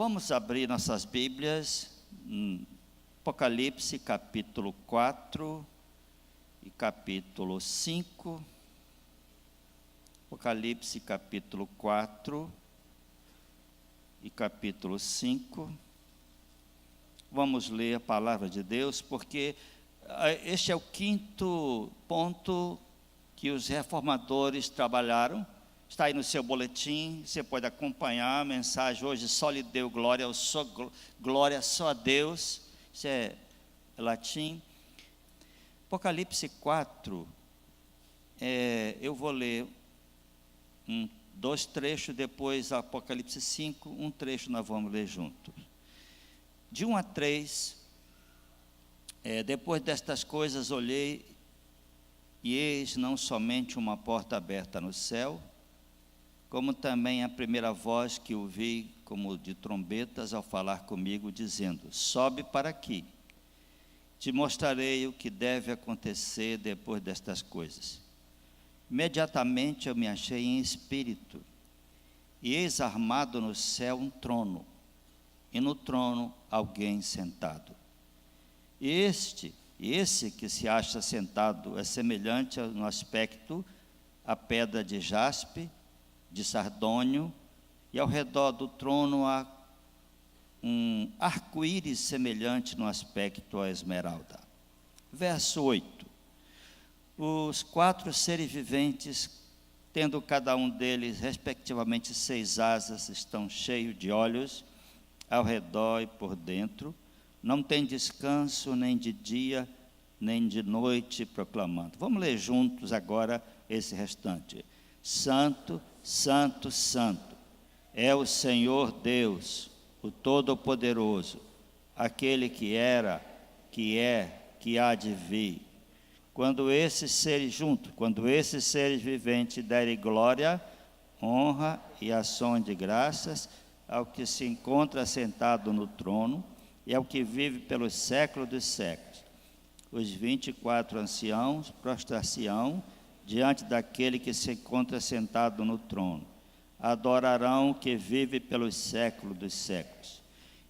Vamos abrir nossas Bíblias, Apocalipse capítulo 4 e capítulo 5. Apocalipse capítulo 4 e capítulo 5. Vamos ler a palavra de Deus, porque este é o quinto ponto que os reformadores trabalharam. Está aí no seu boletim, você pode acompanhar a mensagem hoje. Só lhe deu glória, glória só a Deus. Isso é latim. Apocalipse 4, eu vou ler dois trechos, depois Apocalipse 5, um trecho nós vamos ler juntos. De 1 a 3, depois destas coisas olhei, e eis não somente uma porta aberta no céu, como também a primeira voz que ouvi como de trombetas ao falar comigo, dizendo: sobe para aqui, te mostrarei o que deve acontecer depois destas coisas. Imediatamente eu me achei em espírito, e eis armado no céu um trono, e no trono alguém sentado. Esse que se acha sentado é semelhante no aspecto à pedra de jaspe, de sardônio, e ao redor do trono há um arco-íris semelhante no aspecto à esmeralda. Verso 8. Os 4 seres viventes, tendo cada um deles respectivamente 6 asas, estão cheios de olhos ao redor e por dentro, não tem descanso nem de dia nem de noite, proclamando. Vamos ler juntos agora esse restante. Santo, Santo, Santo, é o Senhor Deus, o Todo-Poderoso, aquele que era, que é, que há de vir. Quando esses seres viventes derem glória, honra e ações de graças ao que se encontra sentado no trono e ao que vive pelos séculos dos séculos, os 24 anciãos prostrar-se-ão diante daquele que se encontra sentado no trono, adorarão o que vive pelos séculos dos séculos,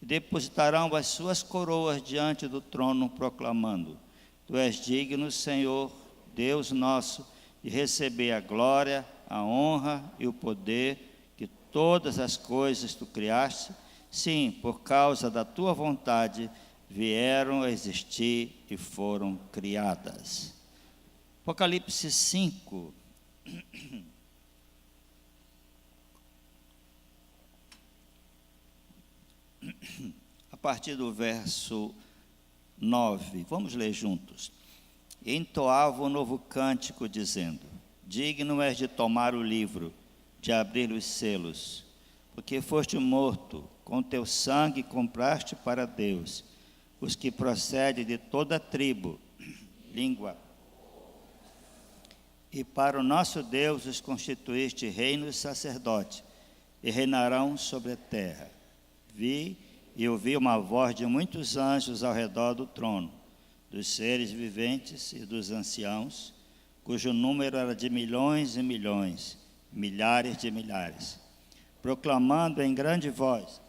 e depositarão as suas coroas diante do trono, proclamando: Tu és digno, Senhor, Deus nosso, de receber a glória, a honra e o poder, que todas as coisas Tu criaste, sim, por causa da Tua vontade, vieram a existir e foram criadas. Apocalipse 5. A partir do verso 9, vamos ler juntos. E entoava um novo cântico, dizendo: digno és de tomar o livro, de abrir os selos, porque foste morto, com teu sangue compraste para Deus os que procedem de toda tribo, língua, e para o nosso Deus os constituíste reino e sacerdote, e reinarão sobre a terra. Vi e ouvi uma voz de muitos anjos ao redor do trono, dos seres viventes e dos anciãos, cujo número era de milhões e milhões, milhares de milhares, proclamando em grande voz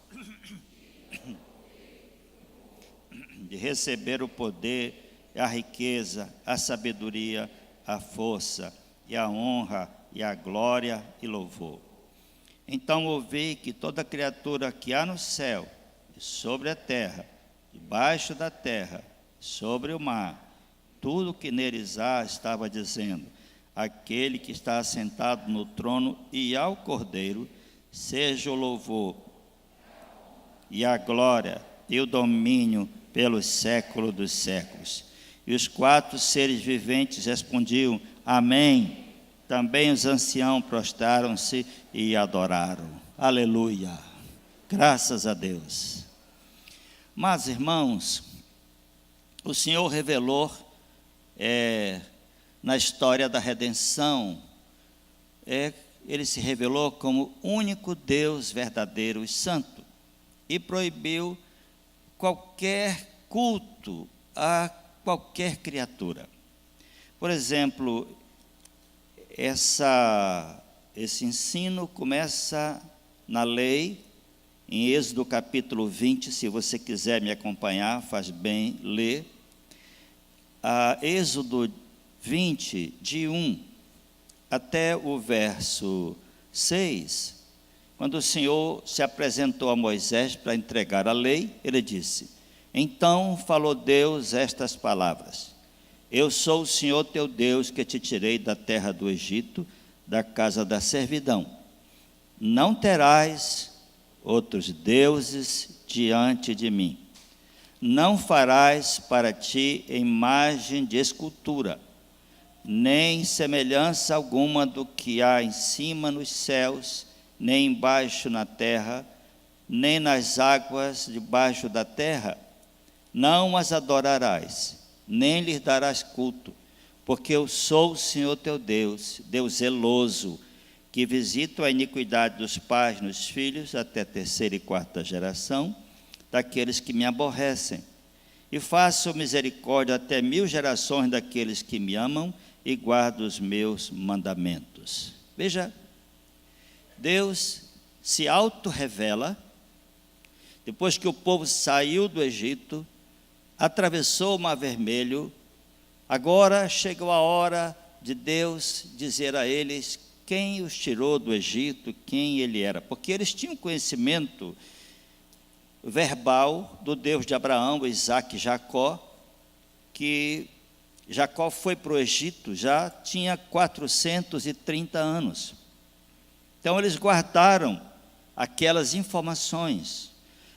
de receber o poder, a riqueza, a sabedoria, a força e a honra e a glória e louvor. Então ouvi que toda criatura que há no céu e sobre a terra, debaixo da terra, sobre o mar, tudo que neles há, estava dizendo: aquele que está assentado no trono e ao Cordeiro, seja o louvor e a glória e o domínio pelos séculos dos séculos. E os 4 seres viventes respondiam: amém. Também os anciãos prostraram-se e adoraram. Aleluia. Graças a Deus. Mas, irmãos, o Senhor revelou na história da redenção, Ele se revelou como único Deus verdadeiro e santo, e proibiu qualquer culto a qualquer criatura. Por exemplo, esse ensino começa na lei em Êxodo capítulo 20, se você quiser me acompanhar, faz bem ler. Êxodo 20, de 1 até o verso 6, quando o Senhor se apresentou a Moisés para entregar a lei, ele disse: Então falou Deus estas palavras: Eu sou o Senhor teu Deus, que te tirei da terra do Egito, da casa da servidão. Não terás outros deuses diante de mim. Não farás para ti imagem de escultura, nem semelhança alguma do que há em cima nos céus, nem embaixo na terra, nem nas águas debaixo da terra. Não as adorarás, nem lhes darás culto, porque eu sou o Senhor teu Deus, Deus zeloso, que visito a iniquidade dos pais nos filhos até terceira e quarta geração daqueles que me aborrecem, e faço misericórdia até 1000 gerações daqueles que me amam e guardam os meus mandamentos. Veja, Deus se auto-revela, depois que o povo saiu do Egito, atravessou o Mar Vermelho. Agora chegou a hora de Deus dizer a eles quem os tirou do Egito, quem ele era, porque eles tinham conhecimento verbal do Deus de Abraão, Isaque e Jacó, que Jacó foi para o Egito, já tinha 430 anos. Então eles guardaram aquelas informações,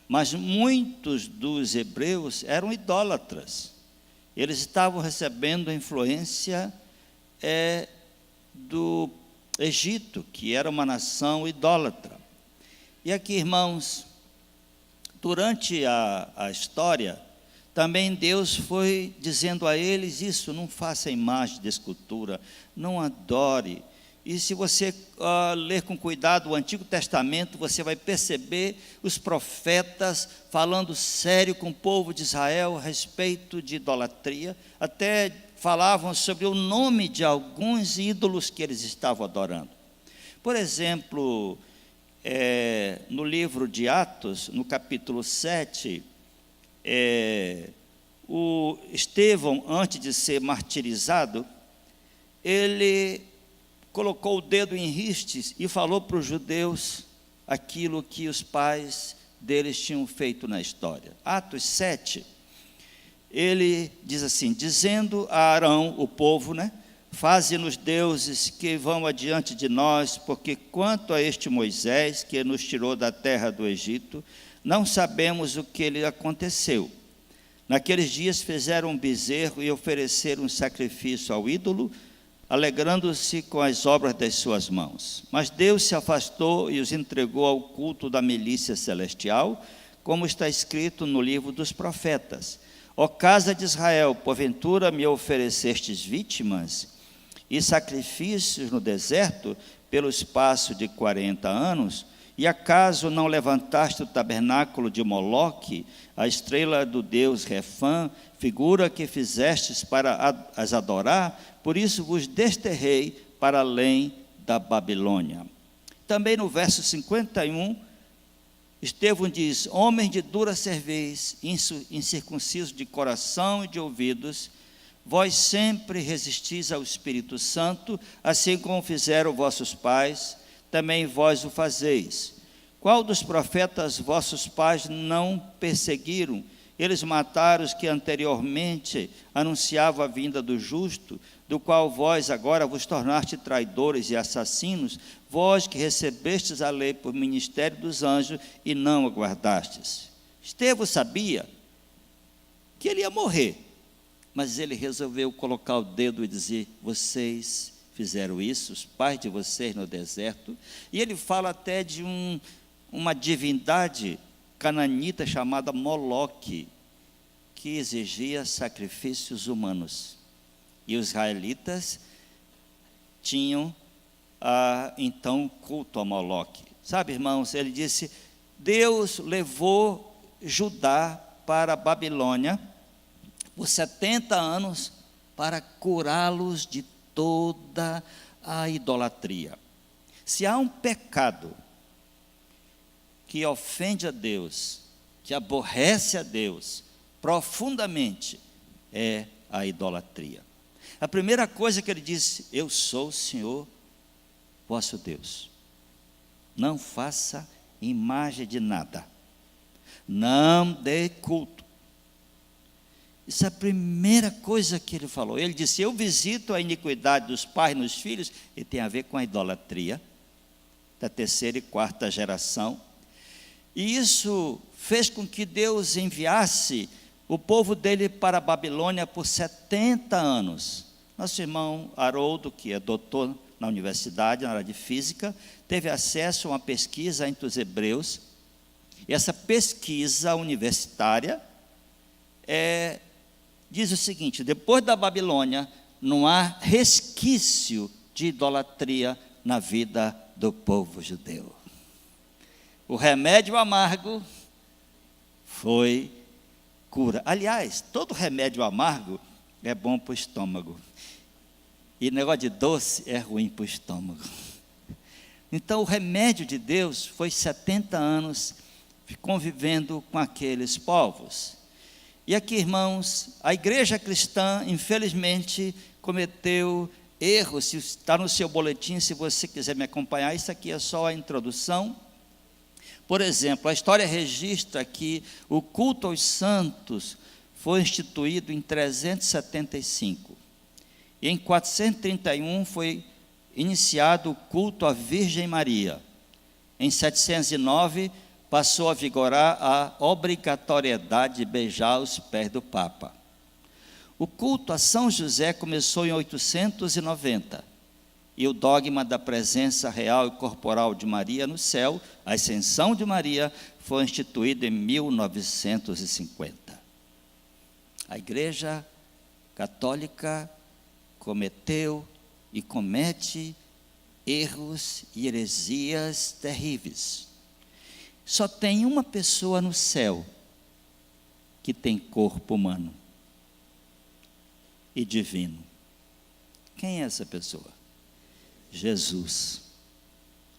mas muitos dos hebreus eram idólatras. Eles estavam recebendo a influência do Egito, que era uma nação idólatra. E aqui, irmãos, durante a história, também Deus foi dizendo a eles isso: não faça imagem de escultura, não adore. E se você ler com cuidado o Antigo Testamento, você vai perceber os profetas falando sério com o povo de Israel a respeito de idolatria, até falavam sobre o nome de alguns ídolos que eles estavam adorando. Por exemplo, no livro de Atos, no capítulo 7, o Estevão, antes de ser martirizado, ele colocou o dedo em ristes e falou para os judeus aquilo que os pais deles tinham feito na história. Atos 7, ele diz assim: dizendo a Arão, o povo, faze-nos deuses que vão adiante de nós, porque quanto a este Moisés, que nos tirou da terra do Egito, não sabemos o que lhe aconteceu. Naqueles dias fizeram um bezerro e ofereceram um sacrifício ao ídolo, alegrando-se com as obras das suas mãos. Mas Deus se afastou e os entregou ao culto da milícia celestial, como está escrito no livro dos profetas: Ó casa de Israel, porventura me oferecestes vítimas e sacrifícios no deserto pelo espaço de 40 anos? E acaso não levantaste o tabernáculo de Moloque, a estrela do deus Refã, figura que fizestes para as adorar? Por isso vos desterrei para além da Babilônia. Também no verso 51, Estevão diz: homens de dura cerviz, incircuncisos de coração e de ouvidos, vós sempre resistis ao Espírito Santo, assim como fizeram vossos pais, também vós o fazeis. Qual dos profetas vossos pais não perseguiram? Eles mataram os que anteriormente anunciavam a vinda do justo, do qual vós agora vos tornaste traidores e assassinos, vós que recebestes a lei por ministério dos anjos e não a guardastes. Estevão sabia que ele ia morrer, mas ele resolveu colocar o dedo e dizer: vocês fizeram isso, os pais de vocês no deserto. E ele fala até de uma divindade cananita chamada Moloque, que exigia sacrifícios humanos. E os israelitas tinham então culto a Moloque. Sabe, irmãos, ele disse: Deus levou Judá para a Babilônia por 70 anos para curá-los de toda a idolatria. Se há um pecado que ofende a Deus, que aborrece a Deus profundamente, é a idolatria. A primeira coisa que ele disse: eu sou o Senhor vosso Deus. Não faça imagem de nada. Não dê culto. Isso é a primeira coisa que ele falou. Ele disse: eu visito a iniquidade dos pais nos filhos, e tem a ver com a idolatria da terceira e quarta geração. E isso fez com que Deus enviasse o povo dele para a Babilônia por 70 anos. Nosso irmão Haroldo, que é doutor na universidade, na área de física, teve acesso a uma pesquisa entre os hebreus. E essa pesquisa universitária diz o seguinte: depois da Babilônia, não há resquício de idolatria na vida do povo judeu. O remédio amargo foi cura. Aliás, todo remédio amargo é bom para o estômago. E negócio de doce é ruim para o estômago. Então, o remédio de Deus foi 70 anos convivendo com aqueles povos. E aqui, irmãos, a igreja cristã, infelizmente, cometeu erros. Está no seu boletim, se você quiser me acompanhar, isso aqui é só a introdução. Por exemplo, a história registra que o culto aos santos foi instituído em 375. E em 431 foi iniciado o culto à Virgem Maria. Em 709 passou a vigorar a obrigatoriedade de beijar os pés do Papa. O culto a São José começou em 890, e o dogma da presença real e corporal de Maria no céu, a ascensão de Maria, foi instituído em 1950. A Igreja Católica cometeu e comete erros e heresias terríveis. Só tem uma pessoa no céu que tem corpo humano e divino. Quem é essa pessoa? Jesus.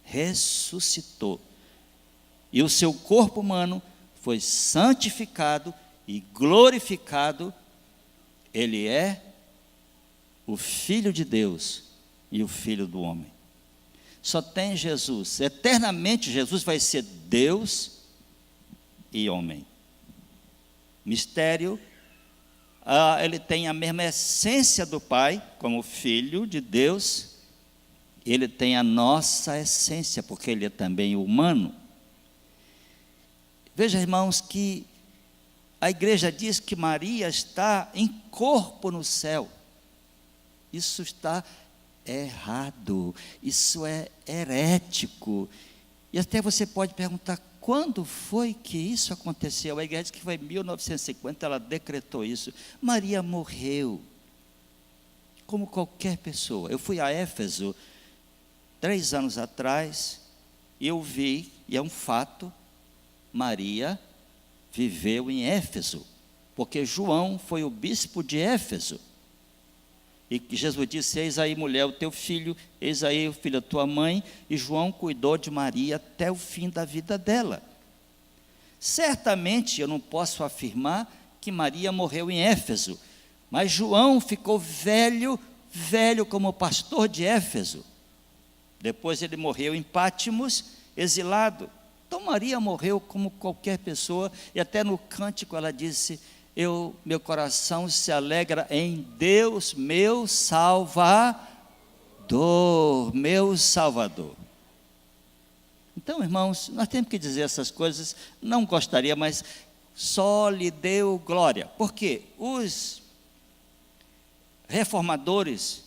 Ressuscitou. E o seu corpo humano foi santificado e glorificado. Ele é o Filho de Deus e o Filho do homem. Só tem Jesus. Eternamente Jesus vai ser Deus e homem. Mistério. Ele tem a mesma essência do Pai, como Filho de Deus. Ele tem a nossa essência, porque ele é também humano. Veja, irmãos, que a igreja diz que Maria está em corpo no céu. Isso está errado, isso é herético. E até você pode perguntar: quando foi que isso aconteceu? A igreja diz que foi em 1950, ela decretou isso. Maria morreu, como qualquer pessoa. Eu fui a Éfeso 3 anos atrás, e eu vi, e é um fato, Maria viveu em Éfeso, porque João foi o bispo de Éfeso. E Jesus disse: eis aí, mulher, o teu filho, eis aí o filho da tua mãe. E João cuidou de Maria até o fim da vida dela. Certamente eu não posso afirmar que Maria morreu em Éfeso, mas João ficou velho como pastor de Éfeso. Depois ele morreu em Pátimos, exilado. Então Maria morreu como qualquer pessoa, e até no cântico ela disse: meu coração se alegra em Deus, meu Salvador, meu Salvador. Então, irmãos, nós temos que dizer essas coisas. Não gostaria, mas só lhe deu glória. Porque os reformadores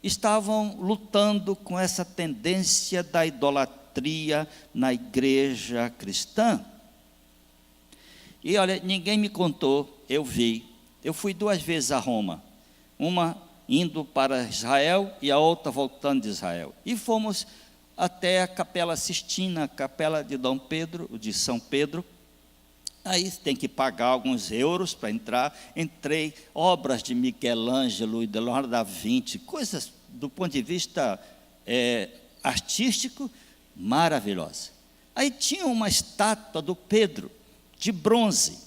estavam lutando com essa tendência da idolatria na igreja cristã. E olha, ninguém me contou, eu vi. Eu fui 2 vezes a Roma, uma indo para Israel e a outra voltando de Israel. E fomos até a Capela Sistina, a capela de Dom Pedro, de São Pedro. Aí tem que pagar alguns euros para entrar. Entrei, obras de Michelangelo e de Leonardo da Vinci, coisas do ponto de vista artístico maravilhosas. Aí tinha uma estátua do Pedro, de bronze.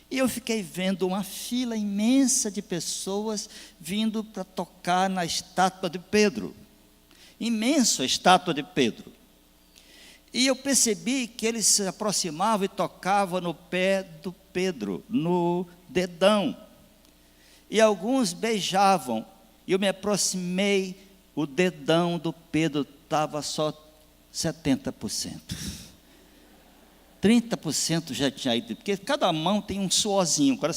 E eu fiquei vendo uma fila imensa de pessoas vindo para tocar na estátua de Pedro. Imensa a estátua de Pedro. E eu percebi que eles se aproximavam e tocavam no pé do Pedro, no dedão. E alguns beijavam. E eu me aproximei, o dedão do Pedro estava só 70%. 30% já tinha ido, porque cada mão tem um suorzinho. Agora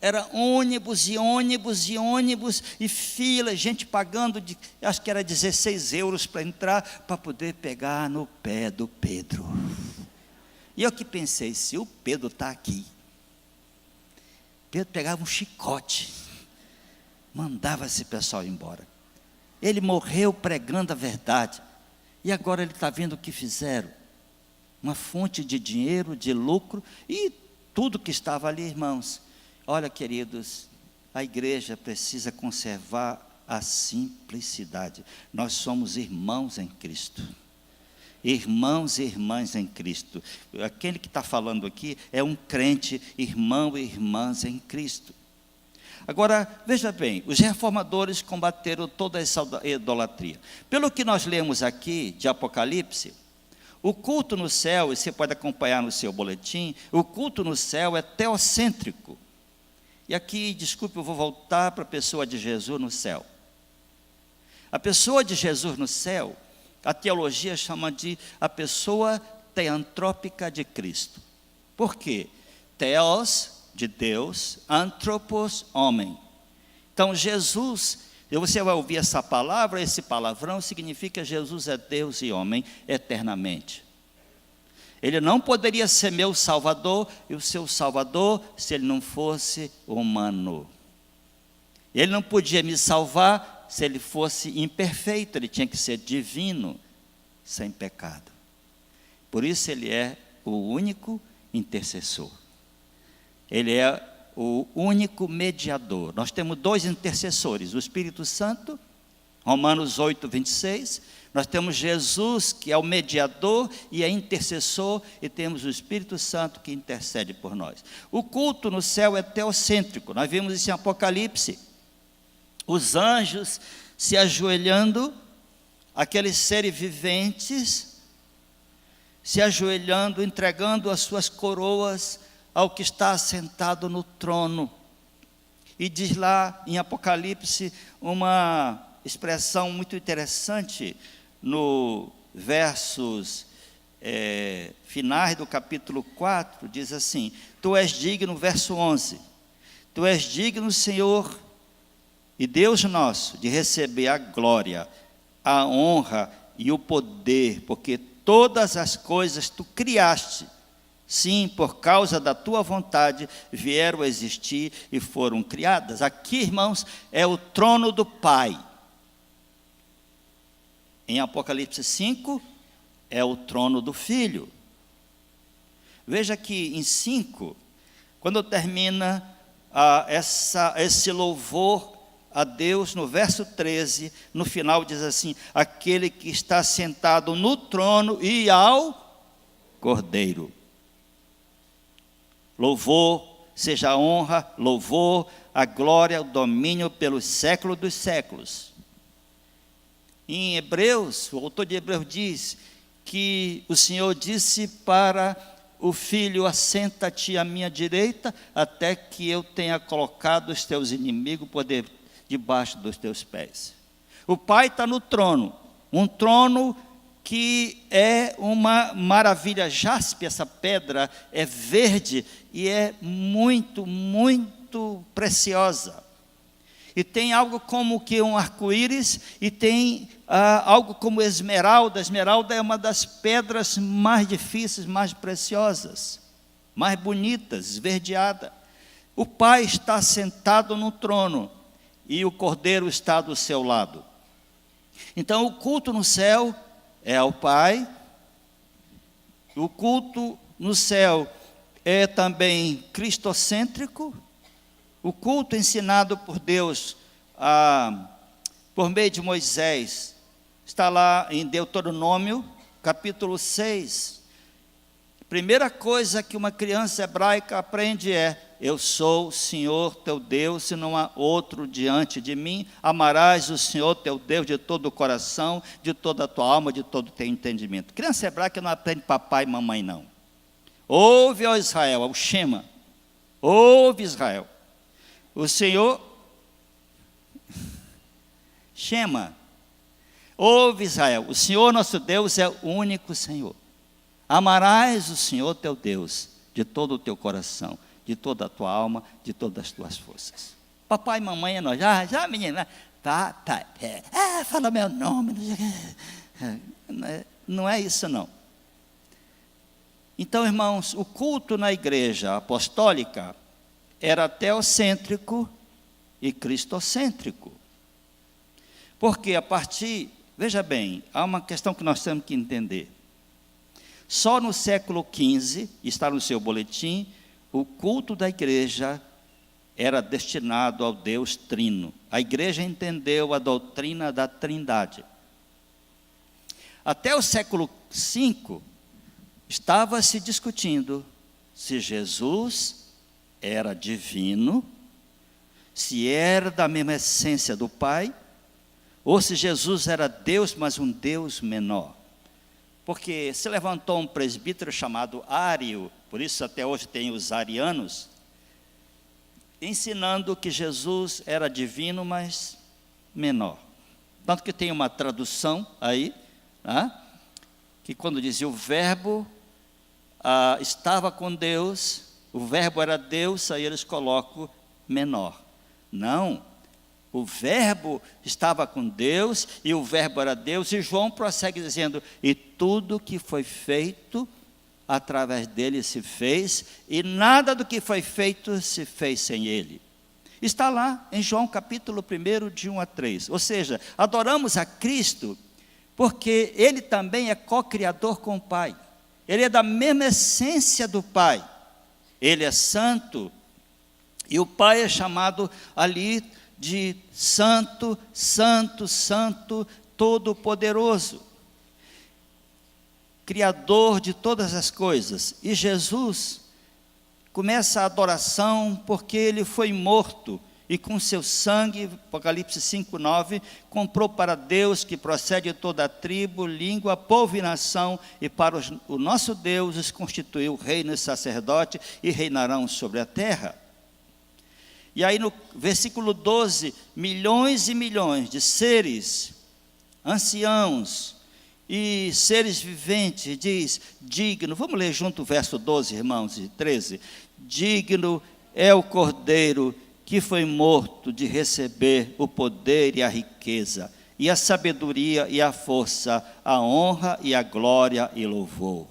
era ônibus e ônibus e ônibus, e fila, gente pagando, acho que era 16 euros para entrar, para poder pegar no pé do Pedro. E eu que pensei, se o Pedro está aqui, Pedro pegava um chicote, mandava esse pessoal embora. Ele morreu pregando a verdade, e agora ele está vendo o que fizeram. Uma fonte de dinheiro, de lucro, e tudo que estava ali, irmãos. Olha, queridos, a igreja precisa conservar a simplicidade. Nós somos irmãos em Cristo. Irmãos e irmãs em Cristo. Aquele que está falando aqui é um crente, irmão e irmãs em Cristo. Agora, veja bem, os reformadores combateram toda essa idolatria. Pelo que nós lemos aqui de Apocalipse, o culto no céu, e você pode acompanhar no seu boletim, o culto no céu é teocêntrico. E aqui, desculpe, eu vou voltar para a pessoa de Jesus no céu. A pessoa de Jesus no céu, a teologia chama de a pessoa teantrópica de Cristo. Por quê? Theos, de Deus, antropos, homem. Então, Jesus, você vai ouvir essa palavra, esse palavrão, significa Jesus é Deus e homem eternamente. Ele não poderia ser meu Salvador, e o seu Salvador, se ele não fosse humano. Ele não podia me salvar, se ele fosse imperfeito, ele tinha que ser divino, sem pecado. Por isso ele é o único intercessor. Ele é o único mediador. Nós temos dois intercessores, o Espírito Santo, Romanos 8, 26, nós temos Jesus, que é o mediador e é intercessor, e temos o Espírito Santo que intercede por nós. O culto no céu é teocêntrico, nós vimos isso em Apocalipse, os anjos se ajoelhando, aqueles seres viventes, se ajoelhando, entregando as suas coroas ao que está assentado no trono. E diz lá em Apocalipse uma expressão muito interessante, no versos finais do capítulo 4, diz assim: Tu és digno, verso 11, Tu és digno, Senhor e Deus nosso, de receber a glória, a honra e o poder, porque todas as coisas Tu criaste, sim, por causa da Tua vontade, vieram a existir e foram criadas. Aqui, irmãos, é o trono do Pai. Em Apocalipse 5, é o trono do Filho. Veja que em 5, quando termina esse louvor a Deus, no verso 13, no final diz assim: aquele que está sentado no trono e ao Cordeiro. Louvor, seja a honra, louvor, a glória, o domínio pelos séculos dos séculos. Em Hebreus, o autor de Hebreus diz que o Senhor disse para o Filho: assenta-te à minha direita, até que eu tenha colocado os teus inimigos debaixo dos teus pés. O Pai está no trono, um trono que é uma maravilha. Jaspe, essa pedra é verde e é muito, muito preciosa. E tem algo como que um arco-íris, e tem algo como esmeralda. A esmeralda é uma das pedras mais difíceis, mais preciosas, mais bonitas, esverdeada. O Pai está sentado no trono, e o Cordeiro está do seu lado. Então o culto no céu é ao Pai. O culto no céu é também cristocêntrico. O culto ensinado por Deus por meio de Moisés está lá em Deuteronômio, capítulo 6. Primeira coisa que uma criança hebraica aprende é: eu sou o Senhor teu Deus, e não há outro diante de mim. Amarás o Senhor teu Deus de todo o coração, de toda a tua alma, de todo o teu entendimento. Criança hebraica não aprende papai e mamãe, não. Ouve, ó Israel, o Shema. Ouve, Israel. O Senhor, Shema. Ouve, Israel, o Senhor nosso Deus é o único Senhor. Amarás o Senhor teu Deus de todo o teu coração, de toda a tua alma, de todas as tuas forças. Papai e mamãe é nós. Já menina, tá, fala meu nome. Não é isso não. Então, irmãos, o culto na igreja apostólica era teocêntrico e cristocêntrico. Porque veja bem, há uma questão que nós temos que entender. Só no século XV, está no seu boletim, o culto da igreja era destinado ao Deus Trino. A igreja entendeu a doutrina da Trindade. Até o século V, estava se discutindo se Jesus era divino, se era da mesma essência do Pai, ou se Jesus era Deus, mas um Deus menor. Porque se levantou um presbítero chamado Ário, por isso até hoje tem os arianos, ensinando que Jesus era divino, mas menor. Tanto que tem uma tradução aí, que quando dizia o verbo estava com Deus, o verbo era Deus, aí eles colocam menor. Não, o verbo estava com Deus, e o verbo era Deus, e João prossegue dizendo, e tudo que foi feito, através dele se fez, e nada do que foi feito se fez sem ele. Está lá em João capítulo 1, de 1 a 3. Ou seja, adoramos a Cristo, porque ele também é co-criador com o Pai. Ele é da mesma essência do Pai. Ele é santo, e o Pai é chamado ali de santo, santo, santo, todo-poderoso, criador de todas as coisas. E Jesus começa a adoração porque ele foi morto, e com seu sangue, Apocalipse 5:9, comprou para Deus, que procede de toda a tribo, língua, povo e nação, e para o nosso Deus os constituiu reino e sacerdote, e reinarão sobre a terra. E aí no versículo 12, milhões e milhões de seres, anciãos e seres viventes, diz, digno, vamos ler junto o verso 12, irmãos, e 13, digno é o Cordeiro que foi morto de receber o poder e a riqueza, e a sabedoria e a força, a honra e a glória e louvor.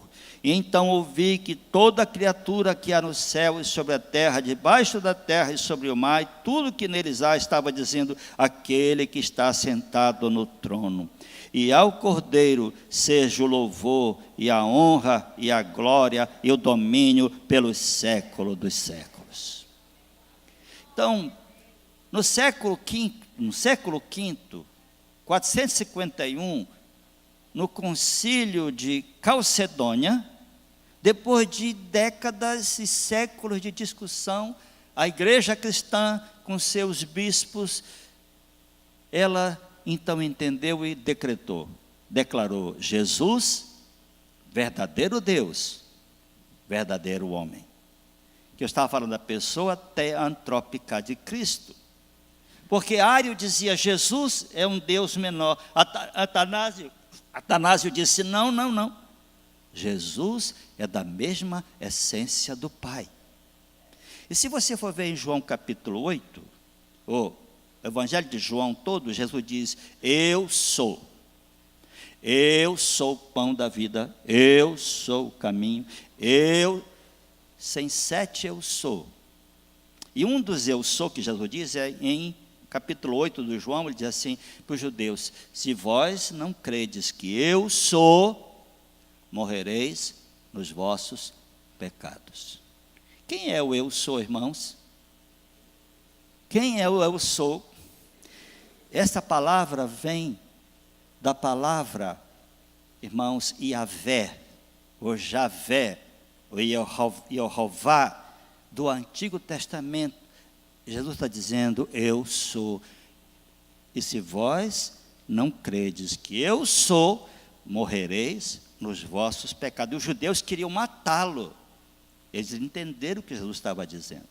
E então ouvi que toda criatura que há no céu e sobre a terra, debaixo da terra e sobre o mar, e tudo que neles há, estava dizendo, aquele que está sentado no trono. E ao Cordeiro seja o louvor e a honra e a glória e o domínio pelos séculos dos séculos. Então, no século V, 451, no concílio de Calcedônia, depois de décadas e séculos de discussão, a igreja cristã, com seus bispos, ela então entendeu e declarou Jesus, verdadeiro Deus, verdadeiro homem. Que eu estava falando da pessoa teantrópica de Cristo. Porque Ário dizia, Jesus é um Deus menor. Atanásio disse, não. Jesus é da mesma essência do Pai. E se você for ver em João capítulo 8, o Evangelho de João todo, Jesus diz, eu sou o pão da vida, eu sou o caminho, sem sete eu sou. E um dos eu sou que Jesus diz é em capítulo 8 do João, ele diz assim para os judeus, se vós não credes que eu sou, morrereis nos vossos pecados. Quem é o eu sou, irmãos? Quem é o eu sou? Essa palavra vem da palavra Irmãos, Yahvé, o Javé, o Jeová do Antigo Testamento, Jesus está dizendo, eu sou. E se vós não credes que eu sou, morrereis nos vossos pecados. E os judeus queriam matá-lo. Eles entenderam o que Jesus estava dizendo.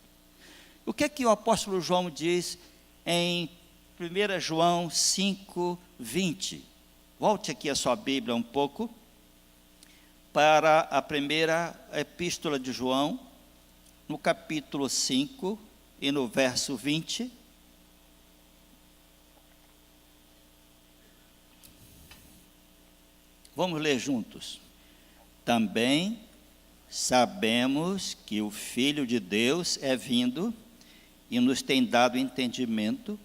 O que é que o apóstolo João diz em 1 João 5, 20? Volte aqui a sua Bíblia um pouco para a primeira epístola de João, no capítulo 5 e no verso 20. Vamos ler juntos. Também sabemos que o Filho de Deus é vindo e nos tem dado entendimento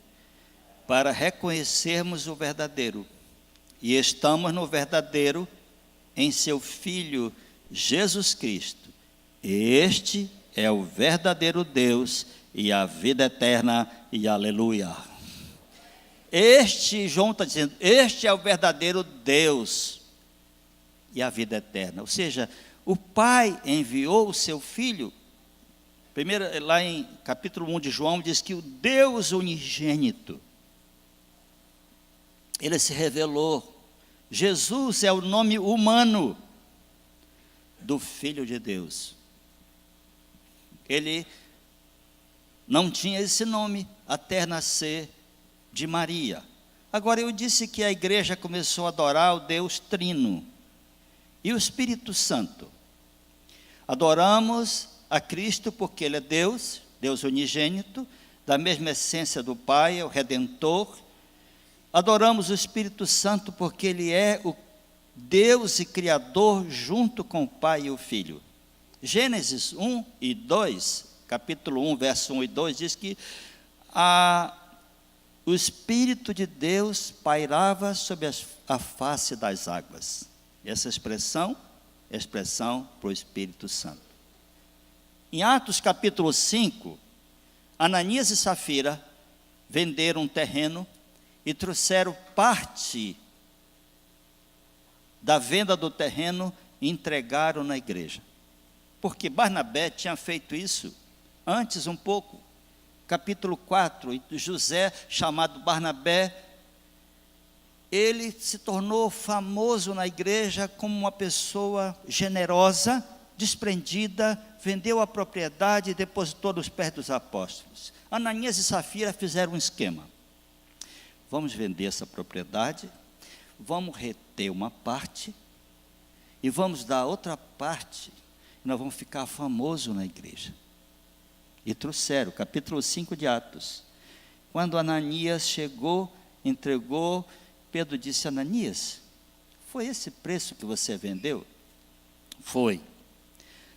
para reconhecermos o verdadeiro. E estamos no verdadeiro em seu Filho Jesus Cristo. Este é o verdadeiro Deus e a vida eterna, e aleluia. João está dizendo, este é o verdadeiro Deus e a vida eterna. Ou seja, o Pai enviou o seu Filho. Primeiro, lá em capítulo 1 de João, diz que o Deus unigênito, ele se revelou. Jesus é o nome humano do Filho de Deus. Ele não tinha esse nome até nascer de Maria. Agora, eu disse que a igreja começou a adorar o Deus Trino e o Espírito Santo. Adoramos a Cristo porque Ele é Deus, Deus unigênito, da mesma essência do Pai, é o Redentor. Adoramos o Espírito Santo porque Ele é o Deus e Criador junto com o Pai e o Filho. Gênesis 1 e 2, capítulo 1, verso 1 e 2, diz que o Espírito de Deus pairava sobre a face das águas. Essa expressão é a expressão para o Espírito Santo. Em Atos capítulo 5, Ananias e Safira venderam um terreno e trouxeram parte da venda do terreno e entregaram na igreja. Porque Barnabé tinha feito isso antes um pouco. Capítulo 4, e José, chamado Barnabé, ele se tornou famoso na igreja como uma pessoa generosa, desprendida, vendeu a propriedade e depositou nos pés dos apóstolos. Ananias e Safira fizeram um esquema. Vamos vender essa propriedade, vamos reter uma parte e vamos dar outra parte, e nós vamos ficar famosos na igreja. E trouxeram, capítulo 5 de Atos. Quando Ananias chegou, entregou, Pedro disse, Ananias, foi esse preço que você vendeu? Foi.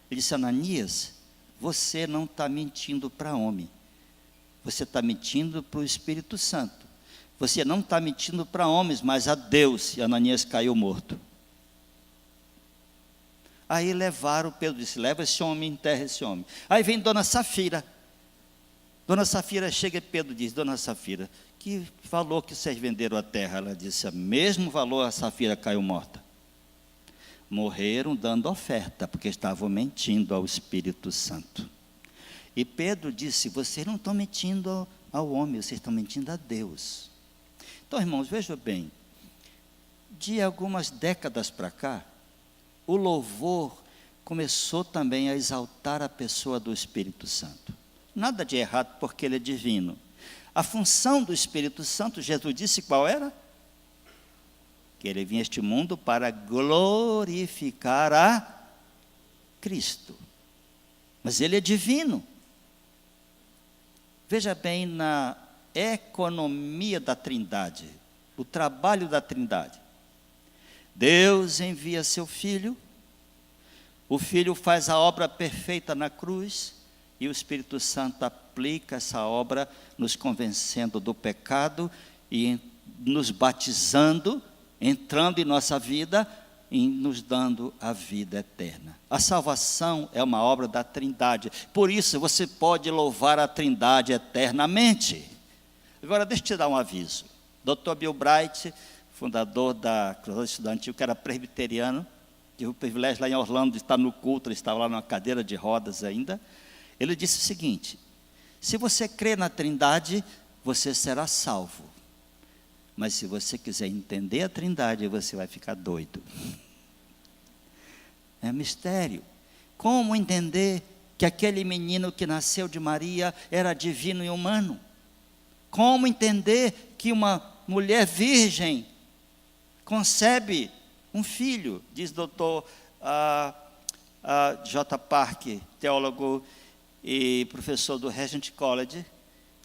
Ele disse, Ananias, você não está mentindo para homem, você está mentindo para o Espírito Santo. Você não está mentindo para homens, mas a Deus. E Ananias caiu morto. Aí levaram, Pedro disse, leva esse homem, enterra esse homem. Aí vem Dona Safira. Dona Safira chega e Pedro diz, Dona Safira, que valor que vocês venderam a terra? Ela disse, o mesmo valor a Safira caiu morta. Morreram dando oferta, porque estavam mentindo ao Espírito Santo. E Pedro disse, vocês não estão mentindo ao homem, vocês estão mentindo a Deus. Então, irmãos, vejam bem, de algumas décadas para cá, o louvor começou também a exaltar a pessoa do Espírito Santo. Nada de errado, porque ele é divino. A função do Espírito Santo, Jesus disse qual era? Que ele vinha a este mundo para glorificar a Cristo. Mas ele é divino. Veja bem na economia da Trindade, o trabalho da Trindade. Deus envia seu Filho, o Filho faz a obra perfeita na cruz, e o Espírito Santo aplica essa obra, nos convencendo do pecado, e nos batizando, entrando em nossa vida, e nos dando a vida eterna. A salvação é uma obra da Trindade, por isso você pode louvar a Trindade eternamente. Agora, deixa eu te dar um aviso. Dr. Bill Bright fundador da Cruzada Estudantil, que era presbiteriano, tive o privilégio lá em Orlando de estar no culto, ele estava lá numa cadeira de rodas ainda. Ele disse o seguinte: se você crê na Trindade, você será salvo. Mas se você quiser entender a Trindade, você vai ficar doido. É mistério. Como entender que aquele menino que nasceu de Maria era divino e humano? Como entender que uma mulher virgem concebe um filho? Diz doutor J. Parker, teólogo e professor do Regent College.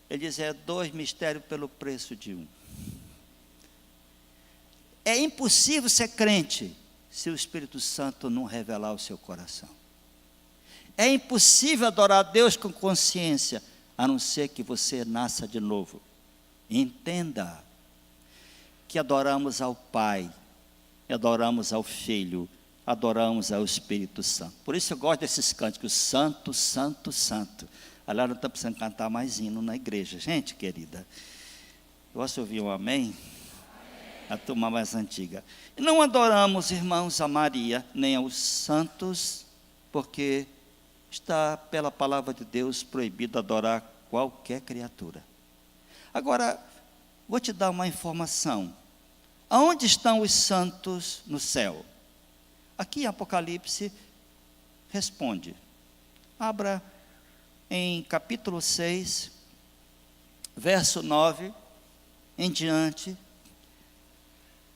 Ele diz: 2 mistérios pelo preço de 1. É impossível ser crente se o Espírito Santo não revelar o seu coração. É impossível adorar a Deus com consciência, a não ser que você nasça de novo. Entenda que adoramos ao Pai, adoramos ao Filho, adoramos ao Espírito Santo. Por isso eu gosto desses cânticos: Santo, Santo, Santo. Aliás, não está precisando cantar mais hino na igreja, gente querida. Eu posso ouvir um amém? A turma mais antiga. E não adoramos, irmãos, a Maria, nem aos santos, porque está pela palavra de Deus proibido adorar qualquer criatura. Agora, vou te dar uma informação. Aonde estão os santos no céu? Aqui em Apocalipse responde. Abra em capítulo 6, verso 9 em diante.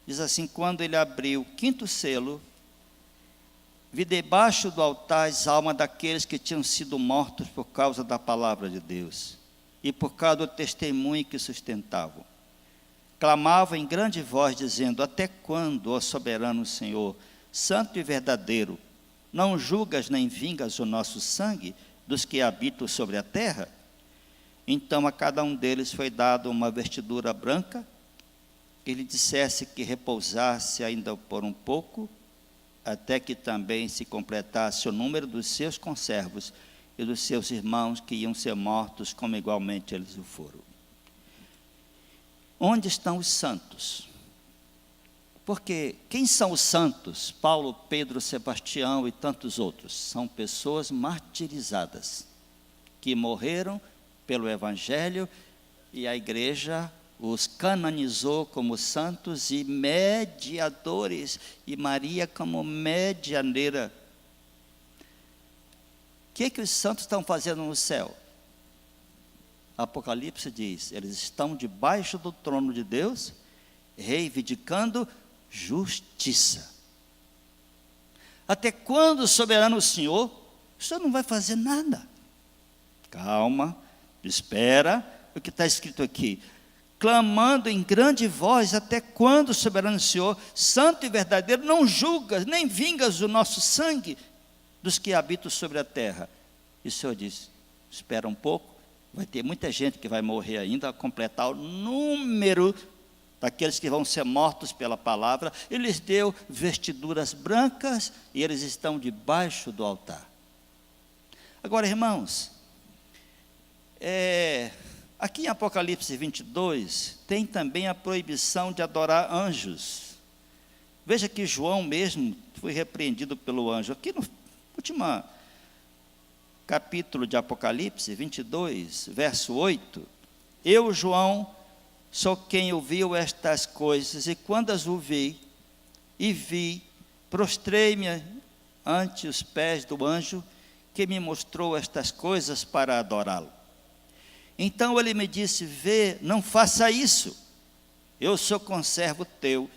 Diz assim: quando ele abriu o 5º selo, vi debaixo do altar as almas daqueles que tinham sido mortos por causa da palavra de Deus e por causa do testemunho que sustentavam. Clamavam em grande voz, dizendo: até quando, ó soberano Senhor, santo e verdadeiro, não julgas nem vingas o nosso sangue dos que habitam sobre a terra? Então a cada um deles foi dado uma vestidura branca, que lhe dissesse que repousasse ainda por um pouco, até que também se completasse o número dos seus conservos e dos seus irmãos que iam ser mortos, como igualmente eles o foram. Onde estão os santos? Porque quem são os santos? Paulo, Pedro, Sebastião e tantos outros. São pessoas martirizadas, que morreram pelo Evangelho, e a igreja os canonizou como santos e mediadores, e Maria como medianeira. O que os santos estão fazendo no céu? Apocalipse diz: eles estão debaixo do trono de Deus, reivindicando justiça. Até quando, soberano Senhor, o Senhor não vai fazer nada? Calma, espera o que está escrito aqui. Clamando em grande voz: até quando, soberano Senhor, santo e verdadeiro, não julgas, nem vingas o nosso sangue dos que habitam sobre a terra? E o Senhor diz: espera um pouco, vai ter muita gente que vai morrer ainda, a completar o número daqueles que vão ser mortos pela palavra. Ele lhes deu vestiduras brancas e eles estão debaixo do altar. Agora, irmãos, aqui em Apocalipse 22, tem também a proibição de adorar anjos. Veja que João mesmo foi repreendido pelo anjo. Aqui no último capítulo de Apocalipse 22, verso 8. Eu, João, sou quem ouviu estas coisas, e quando as ouvi e vi, prostrei-me ante os pés do anjo que me mostrou estas coisas para adorá-lo. Então ele me disse: vê, não faça isso. Eu sou conservo teu,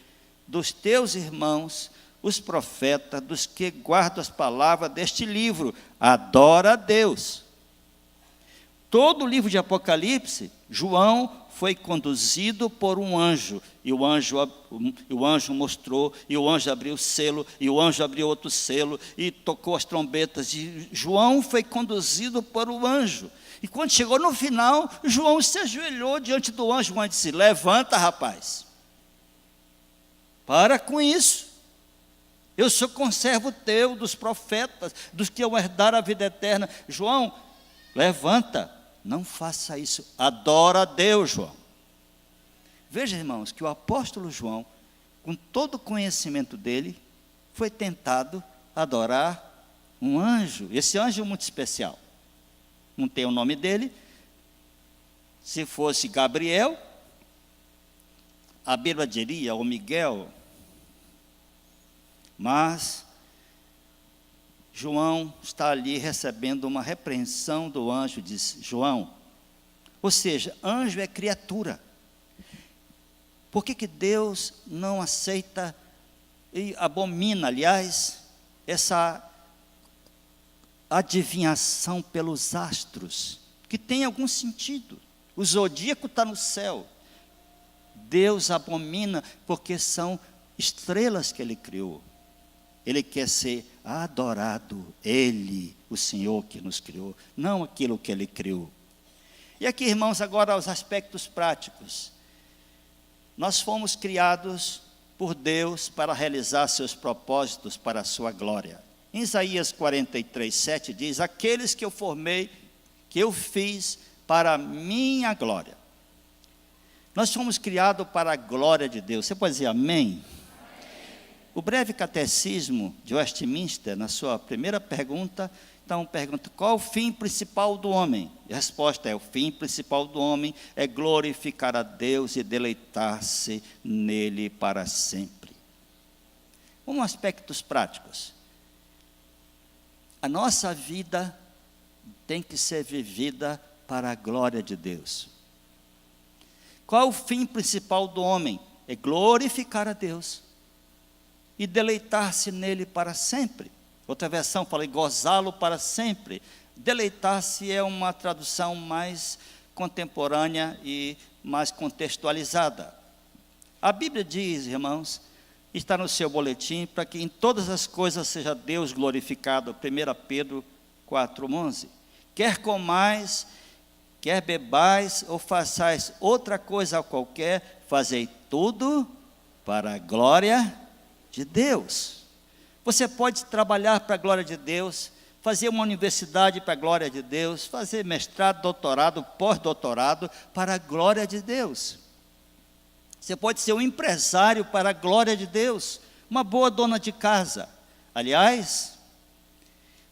dos teus irmãos, os profetas, dos que guardam as palavras deste livro. Adora a Deus. Todo o livro de Apocalipse, João foi conduzido por um anjo, e o anjo mostrou, e o anjo abriu o selo, e o anjo abriu outro selo, e tocou as trombetas, e João foi conduzido por um anjo. E quando chegou no final, João se ajoelhou diante do anjo, e disse: levanta, rapaz, para com isso, eu sou conservo teu, dos profetas, dos que vão herdar a vida eterna. João, levanta, não faça isso, adora a Deus, João. Veja, irmãos, que o apóstolo João com todo o conhecimento dele, foi tentado adorar um anjo. Esse anjo é muito especial. Não tem o nome dele. Se fosse Gabriel, a Bíblia diria, ou Miguel. Mas João está ali recebendo uma repreensão do anjo de João. Ou seja, anjo é criatura. Por que Deus não aceita e abomina, aliás, essa adivinhação pelos astros, que tem algum sentido? O zodíaco está no céu. Deus abomina porque são estrelas que Ele criou. Ele quer ser adorado, Ele, o Senhor que nos criou, não aquilo que Ele criou. E aqui, irmãos, agora os aspectos práticos. Nós fomos criados por Deus para realizar seus propósitos para a sua glória. Em Isaías 43, 7 diz: aqueles que eu formei, que eu fiz para a minha glória. Nós fomos criados para a glória de Deus. Você pode dizer amém? O breve catecismo de Westminster, na sua primeira pergunta, então pergunta: qual o fim principal do homem? E a resposta é: o fim principal do homem é glorificar a Deus e deleitar-se nele para sempre. Vamos a aspectos práticos. A nossa vida tem que ser vivida para a glória de Deus. Qual o fim principal do homem? É glorificar a Deus e deleitar-se nele para sempre. Outra versão fala: gozá-lo para sempre. Deleitar-se é uma tradução mais contemporânea e mais contextualizada. A Bíblia diz, irmãos, está no seu boletim, para que em todas as coisas seja Deus glorificado. 1 Pedro 4:11. Quer comais, quer bebais, ou façais outra coisa qualquer, fazei tudo para a glória de Deus. Você pode trabalhar para a glória de Deus, fazer uma universidade para a glória de Deus, fazer mestrado, doutorado, pós-doutorado para a glória de Deus. Você pode ser um empresário para a glória de Deus, uma boa dona de casa. Aliás,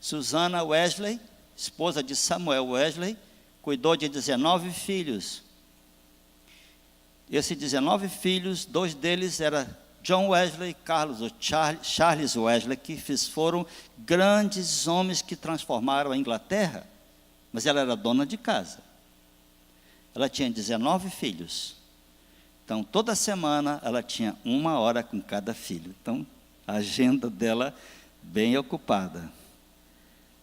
Susana Wesley, esposa de Samuel Wesley, cuidou de 19 filhos. Esses 19 filhos, 2 deles eram John Wesley e Charles Wesley, que foram grandes homens que transformaram a Inglaterra. Mas ela era dona de casa. Ela tinha 19 filhos. Então, toda semana, ela tinha 1 hora com cada filho. Então, a agenda dela bem ocupada.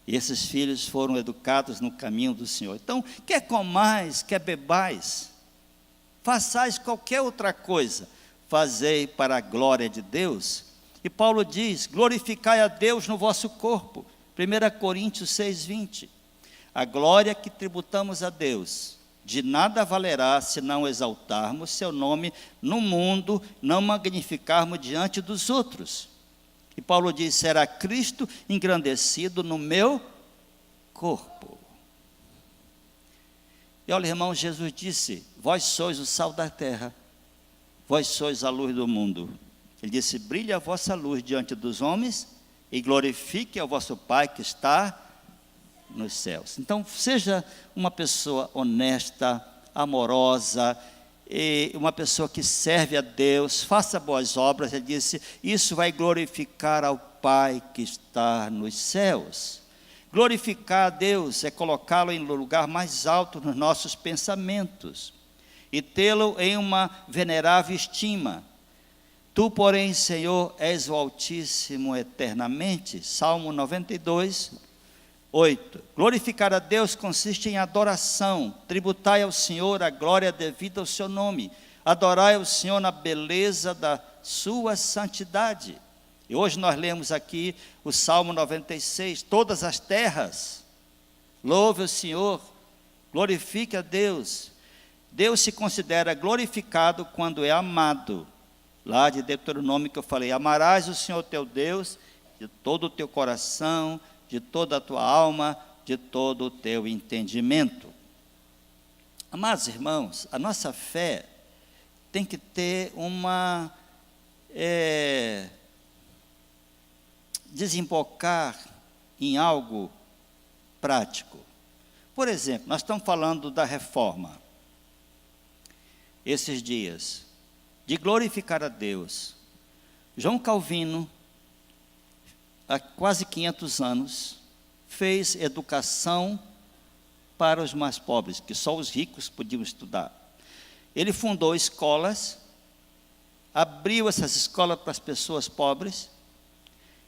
E esses filhos foram educados no caminho do Senhor. Então, quer comais, quer bebais, façais qualquer outra coisa, fazei para a glória de Deus. E Paulo diz: glorificai a Deus no vosso corpo. 1 Coríntios 6:20. A glória que tributamos a Deus de nada valerá se não exaltarmos seu nome no mundo, não magnificarmos diante dos outros. E Paulo diz: será Cristo engrandecido no meu corpo. E olha, irmão, Jesus disse: vós sois o sal da terra, vós sois a luz do mundo. Ele disse: brilhe a vossa luz diante dos homens e glorifique ao vosso Pai que está nos céus. Então, seja uma pessoa honesta, amorosa, e uma pessoa que serve a Deus, faça boas obras. Ele disse: isso vai glorificar ao Pai que está nos céus. Glorificar a Deus é colocá-lo em lugar mais alto nos nossos pensamentos e tê-lo em uma venerável estima. Tu, porém, Senhor, és o Altíssimo eternamente. Salmo 92, 8. Glorificar a Deus consiste em adoração. Tributai ao Senhor a glória devida ao seu nome. Adorai ao Senhor na beleza da sua santidade. E hoje nós lemos aqui o Salmo 96. Todas as terras, louve o Senhor, glorifique a Deus. Deus se considera glorificado quando é amado. Lá de Deuteronômio que eu falei: amarás o Senhor teu Deus de todo o teu coração, de toda a tua alma, de todo o teu entendimento. Amados irmãos, a nossa fé tem que ter uma desembocar em algo prático. Por exemplo, nós estamos falando da reforma, esses dias, de glorificar a Deus. João Calvino, há quase 500 anos, fez educação para os mais pobres, que só os ricos podiam estudar. Ele fundou escolas, abriu essas escolas para as pessoas pobres,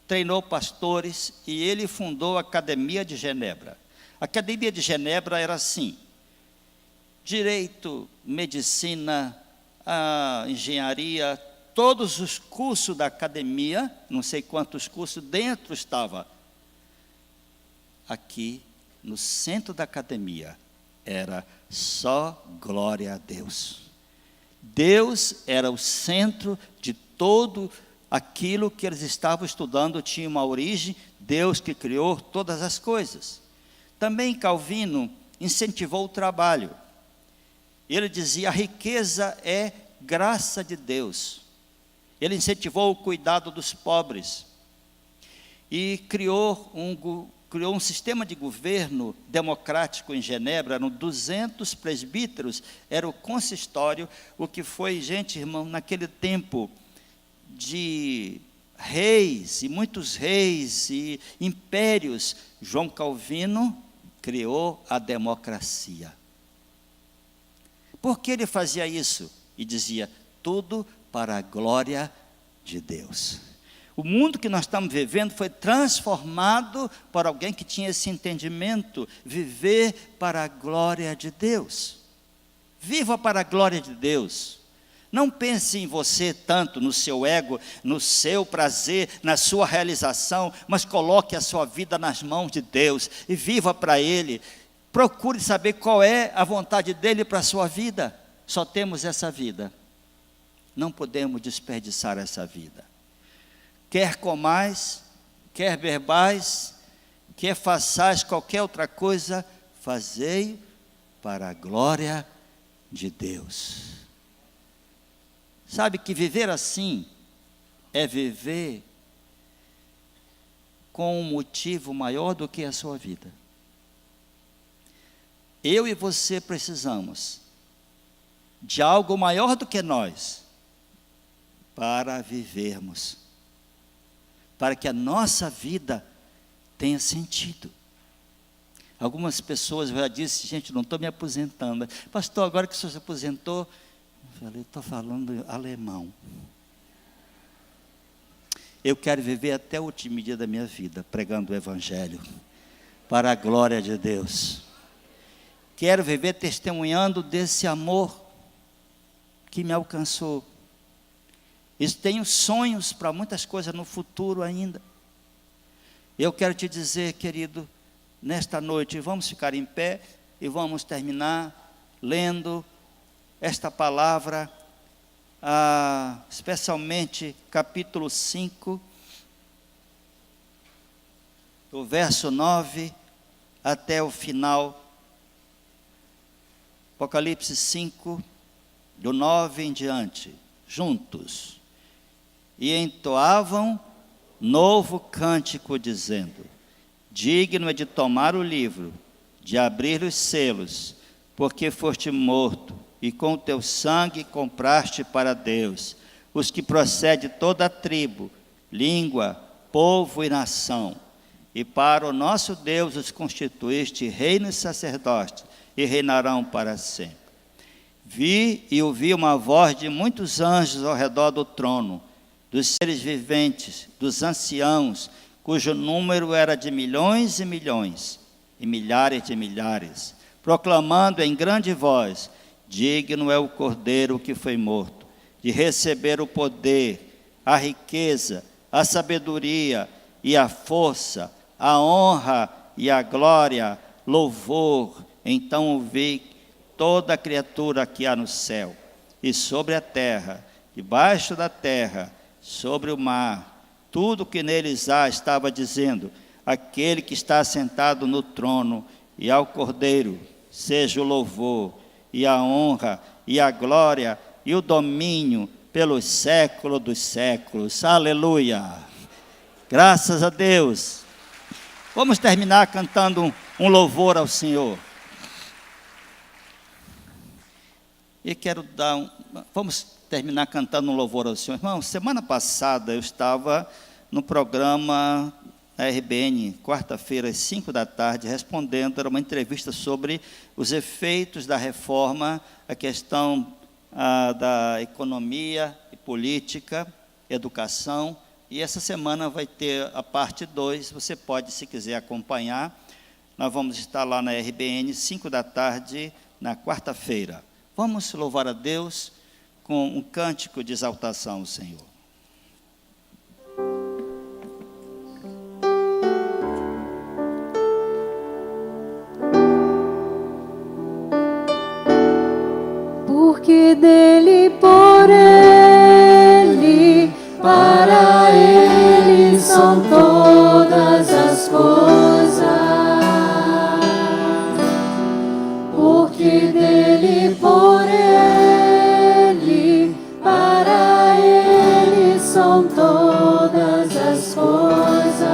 treinou pastores e ele fundou a Academia de Genebra. A Academia de Genebra era assim: direito, medicina, engenharia, todos os cursos da academia, não sei quantos cursos dentro estava. Aqui, no centro da academia, era só glória a Deus. Deus era o centro de todo aquilo que eles estavam estudando, tinha uma origem, Deus que criou todas as coisas. Também Calvino incentivou o trabalho. Ele dizia: a riqueza é graça de Deus. Ele incentivou o cuidado dos pobres. E criou um sistema de governo democrático em Genebra. Eram 200 presbíteros, era o consistório, o que foi, gente, irmão, naquele tempo de reis, e muitos reis e impérios. João Calvino criou a democracia. Por que ele fazia isso? E dizia: tudo para a glória de Deus. O mundo que nós estamos vivendo foi transformado por alguém que tinha esse entendimento, viver para a glória de Deus. Viva para a glória de Deus. Não pense em você tanto, no seu ego, no seu prazer, na sua realização, mas coloque a sua vida nas mãos de Deus e viva para Ele. Procure saber qual é a vontade dEle para a sua vida. Só temos essa vida. Não podemos desperdiçar essa vida. Quer comais, quer bebais, quer façais qualquer outra coisa, fazei para a glória de Deus. Sabe que viver assim é viver com um motivo maior do que a sua vida. Eu e você precisamos de algo maior do que nós para vivermos, para que a nossa vida tenha sentido. Algumas pessoas já dizem: gente, não estou me aposentando. Pastor, agora que o senhor se aposentou, eu falei: estou falando alemão. Eu quero viver até o último dia da minha vida pregando o Evangelho, para a glória de Deus. Quero viver testemunhando desse amor que me alcançou. Eu tenho sonhos para muitas coisas no futuro ainda. Eu quero te dizer, querido, nesta noite, vamos ficar em pé e vamos terminar lendo esta palavra, especialmente capítulo 5, do verso 9 até o final. Apocalipse 5, do 9 em diante, juntos. E entoavam novo cântico, dizendo: digno é de tomar o livro, de abrir os selos, porque foste morto, e com o teu sangue compraste para Deus os que procedem de toda a tribo, língua, povo e nação. E para o nosso Deus os constituíste reino e sacerdote, e reinarão para sempre. Vi e ouvi uma voz de muitos anjos ao redor do trono, dos seres viventes, dos anciãos, cujo número era de milhões e milhões, e milhares de milhares, proclamando em grande voz: digno é o Cordeiro que foi morto, de receber o poder, a riqueza, a sabedoria e a força, a honra e a glória, louvor. Então ouvi toda a criatura que há no céu e sobre a terra, debaixo da terra, sobre o mar, tudo que neles há, estava dizendo: aquele que está sentado no trono e ao Cordeiro, seja o louvor e a honra e a glória e o domínio pelos séculos dos séculos. Aleluia. Graças a Deus. Vamos terminar cantando um louvor ao Senhor. E quero vamos terminar cantando um louvor ao Senhor. Irmão, semana passada eu estava no programa da RBN, quarta-feira, às 5 da tarde, respondendo, era uma entrevista sobre os efeitos da reforma, a questão da economia e política, educação, e essa semana vai ter a parte 2, você pode, se quiser, acompanhar. Nós vamos estar lá na RBN, 5 da tarde, na quarta-feira. Vamos louvar a Deus com um cântico de exaltação ao Senhor. Porque dele, por ele, para ele são todas as coisas. Porque dele, por ele, para ele são todas as coisas.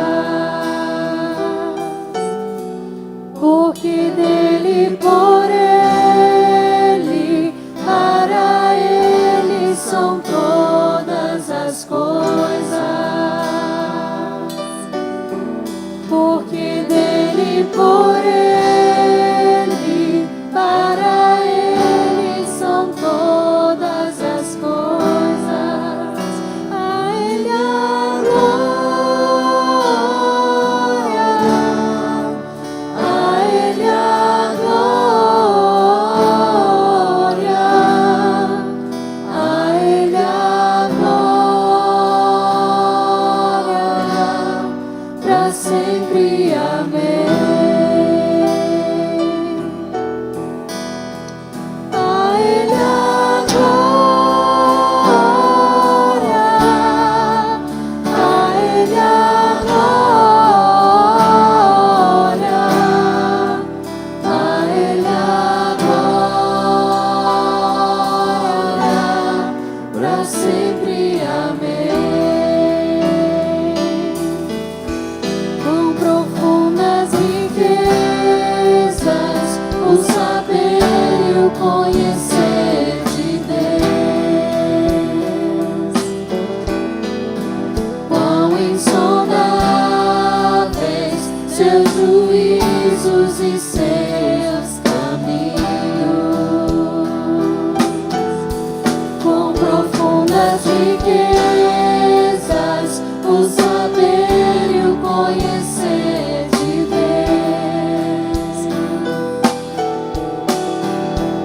Porque dele, por ele, para ele são todas as coisas. Porque dele, por ele, para ele são todas as coisas. A ele a glória, a ele a glória, a ele a glória, para sempre. Amém. A ele a glória, a ele a glória, a ele a glória, para sempre. Amém. Quão profundas riquezas o saber e o conhecer de Deus. Quão insondáveis seus juízos e seus caminhos. Quão profundas riquezas o saber e o conhecer de Deus.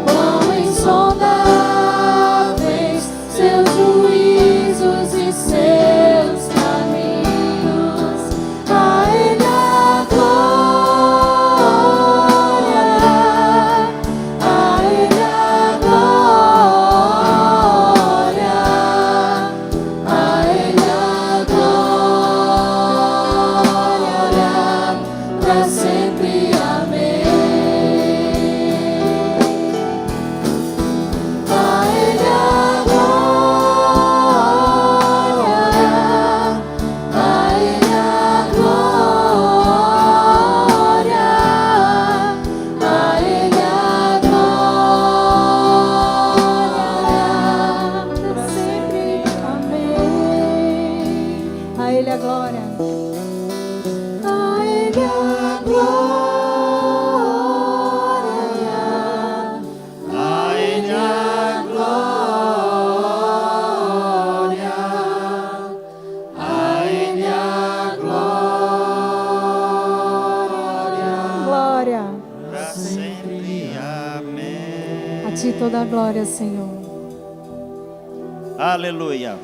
Quão insondáveis seus juízos e seus caminhos. A ele a glória, a ele a glória, a ele a glória, para sempre. Amém. A ele a glória, a ele a glória, a ele a glória, para sempre. Amém. A ele a glória, a ele a glória, A Ele a glória, a Ele a glória, glória. para sempre. Amém. A ti toda a glória, Senhor. Aleluia.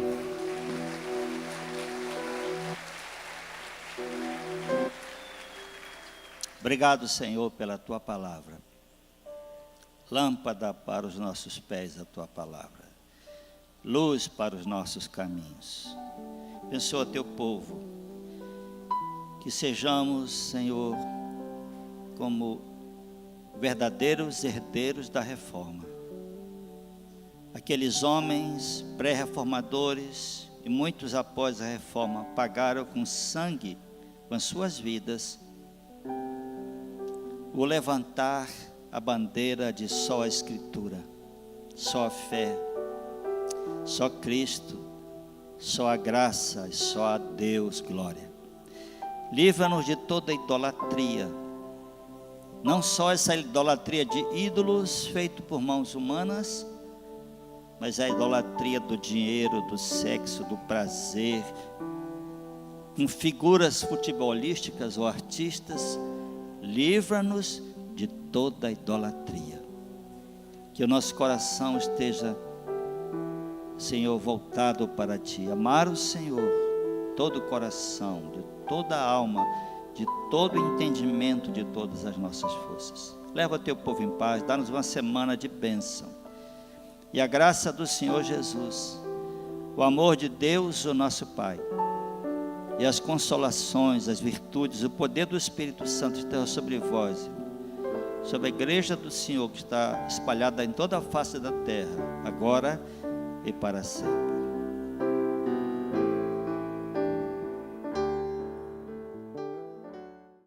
Obrigado, Senhor, pela Tua palavra. Lâmpada para os nossos pés, a Tua palavra. Luz para os nossos caminhos. Abençoa Teu povo. Que sejamos, Senhor, como verdadeiros herdeiros da reforma. Aqueles homens pré-reformadores e muitos após a reforma pagaram com sangue, com as suas vidas, o levantar a bandeira de só a Escritura, só a fé, só Cristo, só a graça e só a Deus glória. Livra-nos de toda idolatria, não só essa idolatria de ídolos feito por mãos humanas, mas a idolatria do dinheiro, do sexo, do prazer, com figuras futebolísticas ou artistas. Livra-nos de toda idolatria. Que o nosso coração esteja, Senhor, voltado para Ti. Amar o Senhor, todo o coração, de toda a alma, de todo o entendimento, de todas as nossas forças. Leva Teu povo em paz, dá-nos uma semana de bênção. E a graça do Senhor Jesus, o amor de Deus, o nosso Pai, e as consolações, as virtudes, o poder do Espírito Santo esteja sobre vós, sobre a igreja do Senhor que está espalhada em toda a face da terra, agora e para sempre.